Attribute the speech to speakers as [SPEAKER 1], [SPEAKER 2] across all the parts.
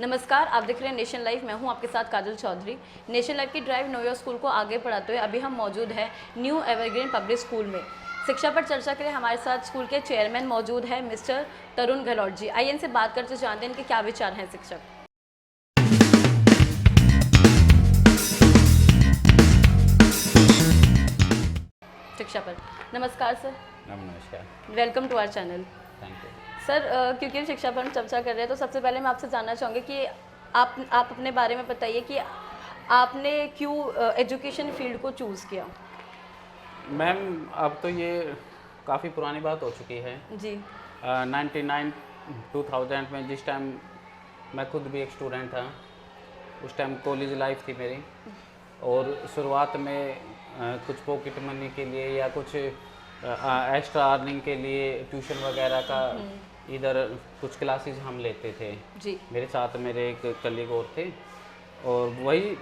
[SPEAKER 1] नमस्कार, आप देख रहे हैं नेशन लाइव। मैं हूं आपके साथ काजल चौधरी। नेशन लाइव की ड्राइव नो योर स्कूल को आगे बढ़ाते हुए अभी हम मौजूद हैं न्यू एवरग्रीन पब्लिक स्कूल में। शिक्षा पर चर्चा के लिए हमारे साथ स्कूल के चेयरमैन मौजूद हैं मिस्टर तरुण गहलोत जी। आइए इनसे बात करते जानते हैं इनके क्या विचार हैं शिक्षक। शिक्षा पर नमस्कार सर।
[SPEAKER 2] नमस्कार।
[SPEAKER 1] Welcome to our channel.
[SPEAKER 2] Thank you
[SPEAKER 1] sir, क्योंकि शिक्षा पर हम चर्चा कर रहे हैं तो सबसे पहले मैं आपसे जानना चाहूँगी कि आप अपने बारे में बताइए कि आपने क्यों एजुकेशन फील्ड को चूज़ किया।
[SPEAKER 2] मैम, अब तो ये काफ़ी पुरानी बात हो चुकी है
[SPEAKER 1] जी।
[SPEAKER 2] 99 2000 में, जिस टाइम मैं खुद भी एक स्टूडेंट था, उस टाइम कॉलेज लाइफ थी मेरी। और शुरुआत में कुछ पॉकेट मनी के लिए या कुछ एक्स्ट्रा अर्निंग के लिए ट्यूशन वगैरह का इधर कुछ क्लासेस हम लेते थे।
[SPEAKER 1] जी।
[SPEAKER 2] मेरे साथ मेरे एक कलीग और थे, और वही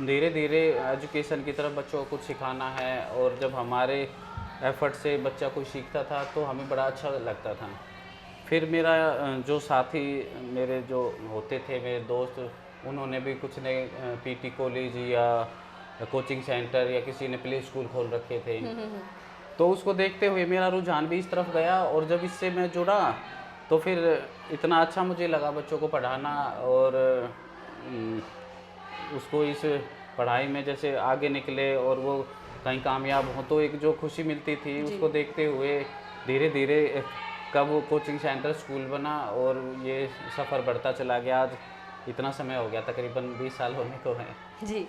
[SPEAKER 2] धीरे धीरे एजुकेशन की तरफ बच्चों को कुछ सिखाना है। और जब हमारे एफर्ट से बच्चा कुछ सीखता था तो हमें बड़ा अच्छा लगता था। फिर मेरा जो साथी मेरे जो होते थे, मेरे दोस्त, उन्होंने भी कुछ ने पीटी कॉलेज या कोचिंग सेंटर या किसी ने प्ले स्कूल खोल रखे थे। तो उसको देखते हुए मेरा रुझान भी इस तरफ गया, और जब इससे मैं जुड़ा तो फिर इतना अच्छा मुझे लगा बच्चों को पढ़ाना। और उसको इस पढ़ाई में जैसे आगे निकले और वो कहीं कामयाब हो तो एक जो खुशी मिलती थी, उसको देखते हुए धीरे धीरे कब वो कोचिंग सेंटर स्कूल बना और ये सफ़र बढ़ता चला गया। आज इतना समय हो गया, तकरीबन 20 साल होने को है।
[SPEAKER 1] जी,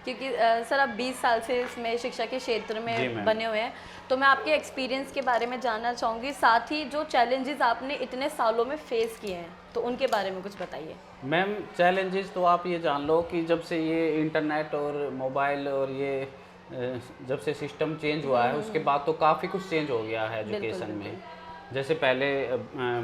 [SPEAKER 1] क्योंकि सर आप 20 साल से इसमें शिक्षा के क्षेत्र में बने हुए हैं, तो मैं आपके एक्सपीरियंस के बारे में जानना चाहूँगी। साथ ही जो चैलेंजेस आपने इतने सालों में फेस किए हैं तो उनके बारे में कुछ बताइए।
[SPEAKER 2] मैम, चैलेंजेस तो आप ये जान लो कि जब से ये इंटरनेट और मोबाइल और ये जब से सिस्टम चेंज हुआ है, उसके बाद तो काफ़ी कुछ चेंज हो गया है एजुकेशन में। जैसे पहले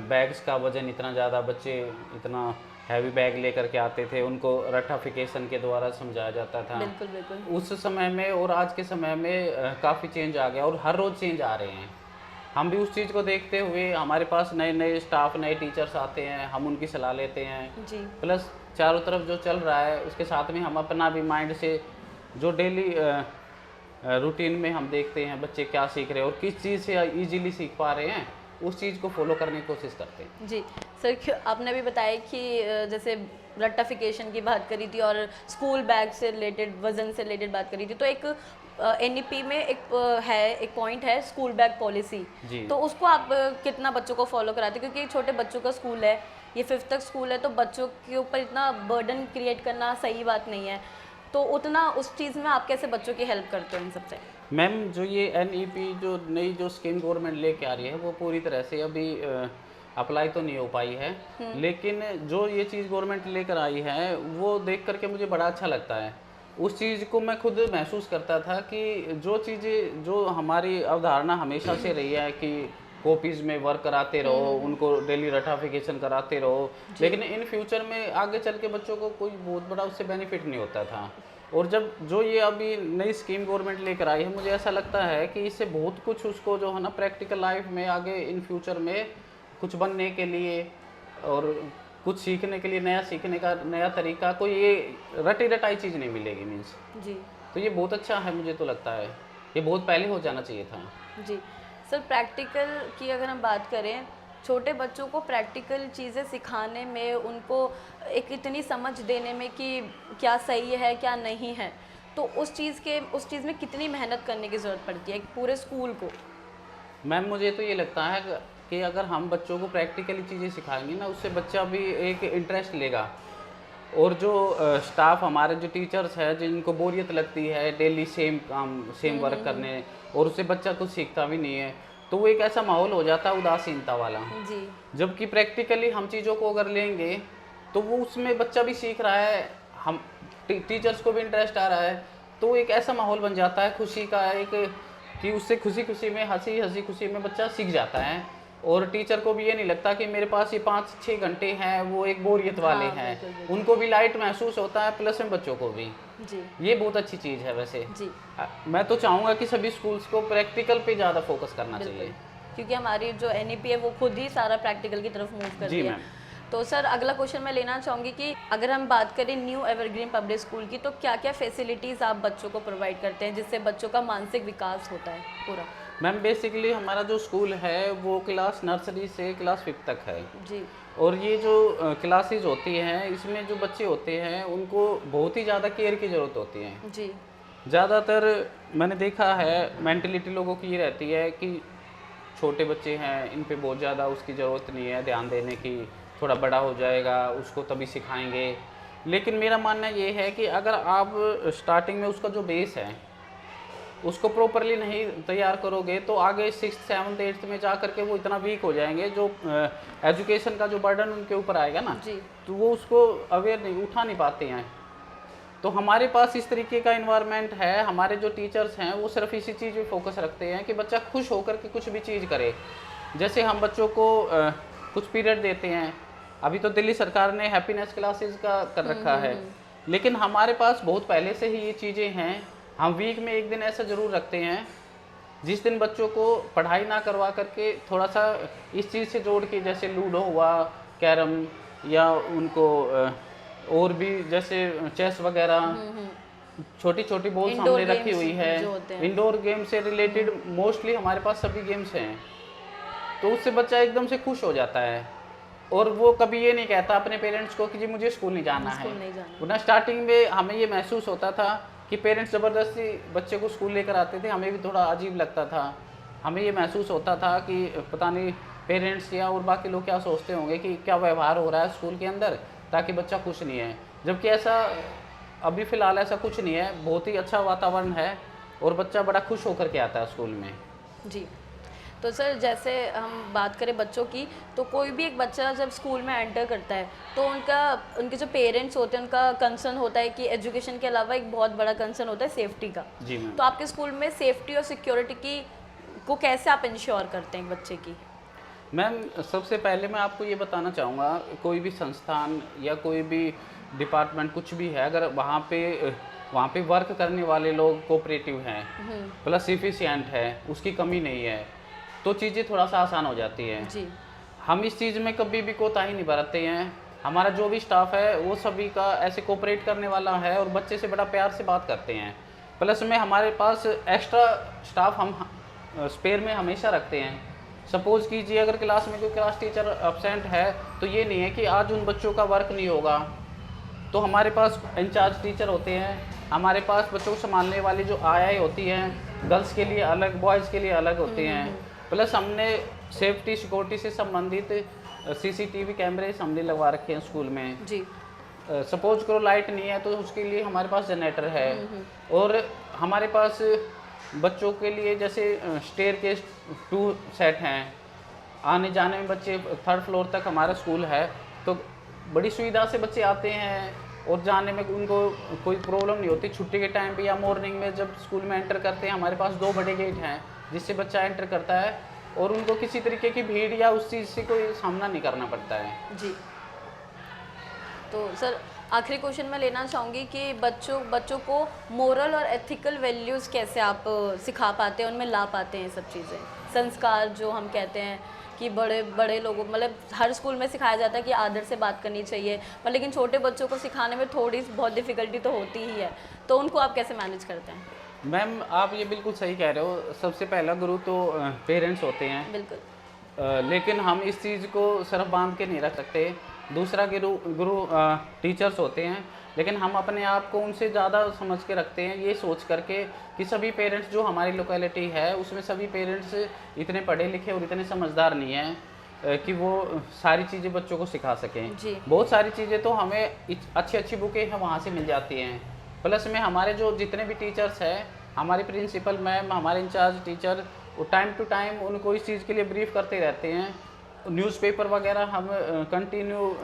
[SPEAKER 2] बैग्स का वज़न इतना ज़्यादा, बच्चे इतना हैवी बैग लेकर के आते थे, उनको रटाफिकेशन के द्वारा समझाया जाता था।
[SPEAKER 1] बिल्कुल बिल्कुल।
[SPEAKER 2] उस समय में और आज के समय में काफ़ी चेंज आ गया, और हर रोज़ चेंज आ रहे हैं। हम भी उस चीज़ को देखते हुए हमारे पास नए नए स्टाफ, नए टीचर्स आते हैं, हम उनकी सलाह लेते हैं।
[SPEAKER 1] जी।
[SPEAKER 2] प्लस चारों तरफ जो चल रहा है उसके साथ में हम अपना भी माइंड से जो डेली रूटीन में हम देखते हैं बच्चे क्या सीख रहे हैं और किस चीज़ से ईजिली सीख पा रहे हैं, उस चीज़ को फॉलो करने की कोशिश करते हैं।
[SPEAKER 1] जी सर, आपने भी बताया कि जैसे रट्टाफिकेशन की बात करी थी और स्कूल बैग से रिलेटेड, वज़न से रिलेटेड बात करी थी, तो एक एनईपी में एक पॉइंट है स्कूल बैग पॉलिसी। तो उसको आप कितना बच्चों को फॉलो कराते हैं, क्योंकि छोटे बच्चों का स्कूल है, ये 5th तक स्कूल है, तो बच्चों के ऊपर इतना बर्डन क्रिएट करना सही बात नहीं है। तो उतना उस चीज़ में आप कैसे बच्चों की हेल्प करते हो इन सबसे?
[SPEAKER 2] मैम, जो ये एनईपी जो नई जो स्कीम गवर्नमेंट लेके आ रही है, वो पूरी तरह से अभी अप्लाई तो नहीं हो पाई है। लेकिन जो ये चीज़ गवर्नमेंट लेकर आई है वो देख करके मुझे बड़ा अच्छा लगता है। उस चीज़ को मैं खुद महसूस करता था कि जो चीज़ें, जो हमारी अवधारणा हमेशा से रही है कि कॉपीज़ में वर्क कराते रहो, उनको डेली रटाफिकेशन कराते रहो, लेकिन इन फ्यूचर में आगे चल के बच्चों को कोई बहुत बड़ा उससे बेनिफिट नहीं होता था। और जब जो ये अभी नई स्कीम गवर्नमेंट लेकर आई है, मुझे ऐसा लगता है कि इससे बहुत कुछ उसको जो है ना प्रैक्टिकल लाइफ में आगे इन फ्यूचर में कुछ बनने के लिए और कुछ सीखने के लिए, नया सीखने का नया तरीका, कोई ये रटी रटाई चीज़ नहीं मिलेगी मीन्स।
[SPEAKER 1] जी।
[SPEAKER 2] तो ये बहुत अच्छा है, मुझे तो लगता है ये बहुत पहले हो जाना चाहिए था।
[SPEAKER 1] जी सर, प्रैक्टिकल की अगर हम बात करें, छोटे बच्चों को प्रैक्टिकल चीज़ें सिखाने में, उनको एक इतनी समझ देने में कि क्या सही है क्या नहीं है, तो उस चीज़ में कितनी मेहनत करने की ज़रूरत पड़ती है पूरे स्कूल को?
[SPEAKER 2] मैम, मुझे तो ये लगता है कि अगर हम बच्चों को प्रैक्टिकली चीज़ें सिखाएंगे ना, उससे बच्चा भी एक इंटरेस्ट लेगा। और जो स्टाफ, हमारे जो टीचर्स हैं, जिनको बोरियत लगती है डेली सेम काम सेम वर्क करने, और उससे बच्चा कुछ सीखता भी नहीं है, तो वो एक ऐसा माहौल हो जाता है उदासीनता वाला।
[SPEAKER 1] जी।
[SPEAKER 2] जबकि प्रैक्टिकली हम चीज़ों को अगर लेंगे तो वो उसमें बच्चा भी सीख रहा है, हम टीचर्स को भी इंटरेस्ट आ रहा है, तो एक ऐसा माहौल बन जाता है खुशी का, एक कि उससे खुशी खुशी में, हंसी खुशी में बच्चा सीख जाता है। और टीचर को भी ये नहीं लगता कि मेरे पास ये 5-6 घंटे हैं वो एक बोरियत वाले हैं।
[SPEAKER 1] बिल्कुल, बिल्कुल।
[SPEAKER 2] उनको भी लाइट महसूस होता है, प्लस में बच्चों को भी।
[SPEAKER 1] जी।
[SPEAKER 2] ये बहुत अच्छी चीज़ है वैसे।
[SPEAKER 1] जी।
[SPEAKER 2] मैं तो चाहूँगा कि सभी स्कूल्स को प्रैक्टिकल पे ज़्यादा फोकस करना चाहिए,
[SPEAKER 1] क्योंकि हमारी जो एनईपी है वो खुद ही सारा प्रैक्टिकल की तरफ मूव करती है। तो सर अगला क्वेश्चन मैं लेना चाहूँगी कि अगर हम बात करें न्यू एवरग्रीन पब्लिक स्कूल की, तो क्या क्या फैसिलिटीज़ आप बच्चों को प्रोवाइड करते हैं जिससे बच्चों का मानसिक विकास होता है पूरा?
[SPEAKER 2] मैम बेसिकली हमारा जो स्कूल है वो क्लास नर्सरी से क्लास 5th तक है।
[SPEAKER 1] जी।
[SPEAKER 2] और ये जो क्लासेस होती हैं इसमें जो बच्चे होते हैं उनको बहुत ही ज़्यादा केयर की ज़रूरत होती है।
[SPEAKER 1] जी।
[SPEAKER 2] ज़्यादातर मैंने देखा है मेंटलिटी लोगों की ये रहती है कि छोटे बच्चे हैं, इन पे बहुत ज़्यादा उसकी ज़रूरत नहीं है ध्यान देने की, थोड़ा बड़ा हो जाएगा उसको तभी सिखाएंगे। लेकिन मेरा मानना ये है कि अगर आप स्टार्टिंग में उसका जो बेस है उसको प्रॉपरली नहीं तैयार करोगे तो आगे 6th 7th 8th में जा करके वो इतना वीक हो जाएंगे, जो एजुकेशन का जो बर्डन उनके ऊपर आएगा ना,
[SPEAKER 1] जी।
[SPEAKER 2] तो वो उसको अवेयर नहीं उठा नहीं पाते हैं। तो हमारे पास इस तरीके का इन्वायरमेंट है, हमारे जो टीचर्स हैं वो सिर्फ इसी चीज़ पे फोकस रखते हैं कि बच्चा खुश होकर के कुछ भी चीज़ करे। जैसे हम बच्चों को कुछ पीरियड देते हैं, अभी तो दिल्ली सरकार ने हैप्पीनेस क्लासेस का कर रखा है, लेकिन हमारे पास बहुत पहले से ही ये चीज़ें हैं। हम वीक में एक दिन ऐसा ज़रूर रखते हैं जिस दिन बच्चों को पढ़ाई ना करवा करके थोड़ा सा इस चीज़ से जोड़ के, जैसे लूडो हुआ, कैरम, या उनको और भी जैसे चेस वगैरह, छोटी छोटी बॉल्स हमने रखी हुई है। इंडोर गेम से रिलेटेड मोस्टली हमारे पास सभी गेम्स हैं, तो उससे बच्चा एकदम से खुश हो जाता है और वो कभी ये नहीं कहता अपने पेरेंट्स को कि जी मुझे स्कूल नहीं जाना है। वरना स्टार्टिंग में हमें ये महसूस होता था कि पेरेंट्स ज़बरदस्ती बच्चे को स्कूल लेकर आते थे, हमें भी थोड़ा अजीब लगता था। हमें ये महसूस होता था कि पता नहीं पेरेंट्स या और बाकी लोग क्या सोचते होंगे कि क्या व्यवहार हो रहा है स्कूल के अंदर, ताकि बच्चा खुश नहीं है। जबकि ऐसा अभी फ़िलहाल ऐसा कुछ नहीं है, बहुत ही अच्छा वातावरण है और बच्चा बड़ा खुश होकर के आता है स्कूल में।
[SPEAKER 1] जी। तो सर जैसे हम बात करें बच्चों की, तो कोई भी एक बच्चा जब स्कूल में एंटर करता है तो उनके जो पेरेंट्स होते हैं उनका कंसर्न होता है कि एजुकेशन के अलावा एक बहुत बड़ा कंसर्न होता है सेफ्टी का।
[SPEAKER 2] जी मैम।
[SPEAKER 1] तो आपके स्कूल में सेफ्टी और सिक्योरिटी को कैसे आप इंश्योर करते हैं बच्चे की?
[SPEAKER 2] मैम सबसे पहले मैं आपको ये बताना चाहूँगा, कोई भी संस्थान या कोई भी डिपार्टमेंट कुछ भी है, अगर वहाँ पे वर्क करने वाले लोग कोऑपरेटिव हैं प्लस एफिशिएंट है, उसकी कमी नहीं है, तो चीज़ें थोड़ा सा आसान हो जाती हैं।
[SPEAKER 1] जी।
[SPEAKER 2] हम इस चीज़ में कभी भी कोताही नहीं बरतते हैं। हमारा जो भी स्टाफ है वो सभी का ऐसे कोऑपरेट करने वाला है और बच्चे से बड़ा प्यार से बात करते हैं। प्लस में हमारे पास एक्स्ट्रा स्टाफ हम स्पेयर में हमेशा रखते हैं। सपोज़ कीजिए अगर क्लास में कोई क्लास टीचर एब्सेंट है तो ये नहीं है कि आज उन बच्चों का वर्क नहीं होगा, तो हमारे पास इंचार्ज टीचर होते हैं, हमारे पास बच्चों को संभालने वाली जो आया होती हैं, गर्ल्स के लिए अलग, बॉयज़ के लिए अलग होते हैं। प्लस हमने सेफ्टी सिक्योरिटी से संबंधित CCTV कैमरे हमने लगवा रखे हैं स्कूल में।
[SPEAKER 1] जी।
[SPEAKER 2] सपोज करो लाइट नहीं है तो उसके लिए हमारे पास जनरेटर है। और हमारे पास बच्चों के लिए जैसे स्टेयर के 2 सेट हैं, आने जाने में बच्चे 3rd फ्लोर तक हमारा स्कूल है, तो बड़ी सुविधा से बच्चे आते हैं और जाने में उनको कोई प्रॉब्लम नहीं होती। छुट्टी के टाइम पे या मॉर्निंग में जब स्कूल में एंटर करते हैं, हमारे पास 2 बड़े गेट हैं जिससे बच्चा एंटर करता है और उनको किसी तरीके की भीड़ या उस चीज़ से कोई सामना नहीं करना पड़ता है।
[SPEAKER 1] जी। तो सर आखिरी क्वेश्चन मैं लेना चाहूँगी कि बच्चों को मोरल और एथिकल वैल्यूज़ कैसे आप सिखा पाते हैं, उनमें ला पाते हैं सब चीज़ें, संस्कार जो हम कहते हैं कि बड़े बड़े लोगों, मतलब हर स्कूल में सिखाया जाता है कि आदर से बात करनी चाहिए, पर लेकिन छोटे बच्चों को सिखाने में थोड़ी बहुत डिफ़िकल्टी तो होती ही है, तो उनको आप कैसे मैनेज करते हैं?
[SPEAKER 2] मैम आप ये बिल्कुल सही कह रहे हो, सबसे पहला गुरु तो पेरेंट्स होते हैं।
[SPEAKER 1] बिल्कुल।
[SPEAKER 2] लेकिन हम इस चीज़ को सिर्फ बांध के नहीं रख सकते। दूसरा गुरु टीचर्स होते हैं, लेकिन हम अपने आप को उनसे ज़्यादा समझ के रखते हैं, ये सोच करके कि सभी पेरेंट्स जो हमारी लोकेलिटी है उसमें सभी पेरेंट्स इतने पढ़े लिखे और इतने समझदार नहीं हैं कि वो सारी चीज़ें बच्चों को सिखा सकें। बहुत सारी चीज़ें तो हमें अच्छी अच्छी बुकें हैं वहाँ से मिल जाती हैं। प्लस में हमारे जो जितने भी टीचर्स हैं, हमारे प्रिंसिपल मैम, हमारे इंचार्ज टीचर, वो टाइम टू टाइम उनको इस चीज़ के लिए ब्रीफ करते रहते हैं। न्यूज़पेपर वगैरह हम कंटिन्यू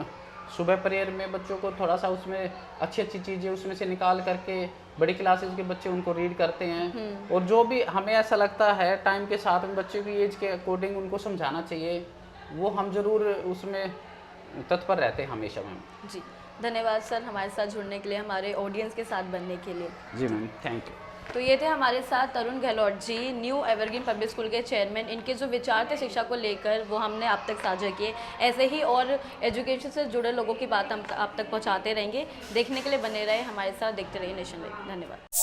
[SPEAKER 2] सुबह प्रेयर में बच्चों को थोड़ा सा उसमें अच्छी अच्छी चीज़ें उसमें से निकाल करके बड़ी क्लासेस के बच्चे उनको रीड करते हैं। और जो भी हमें ऐसा लगता है टाइम के साथ में बच्चों की एज के अकॉर्डिंग उनको समझाना चाहिए, वो हम ज़रूर उसमें तत्पर रहते हैं हमेशा। मैम
[SPEAKER 1] जी, धन्यवाद सर हमारे साथ जुड़ने के लिए, हमारे ऑडियंस के साथ बनने के लिए।
[SPEAKER 2] जी मैम, थैंक यू।
[SPEAKER 1] तो ये थे हमारे साथ तरुण Gehlot ji, new evergreen public school के चेयरमैन। इनके जो विचार थे शिक्षा को लेकर वो हमने आप तक साझा किए। ऐसे ही और एजुकेशन से जुड़े लोगों की बात हम आप तक पहुंचाते रहेंगे। देखने के लिए बने रहे हमारे साथ, देखते रहिए नेशन लाइव। धन्यवाद।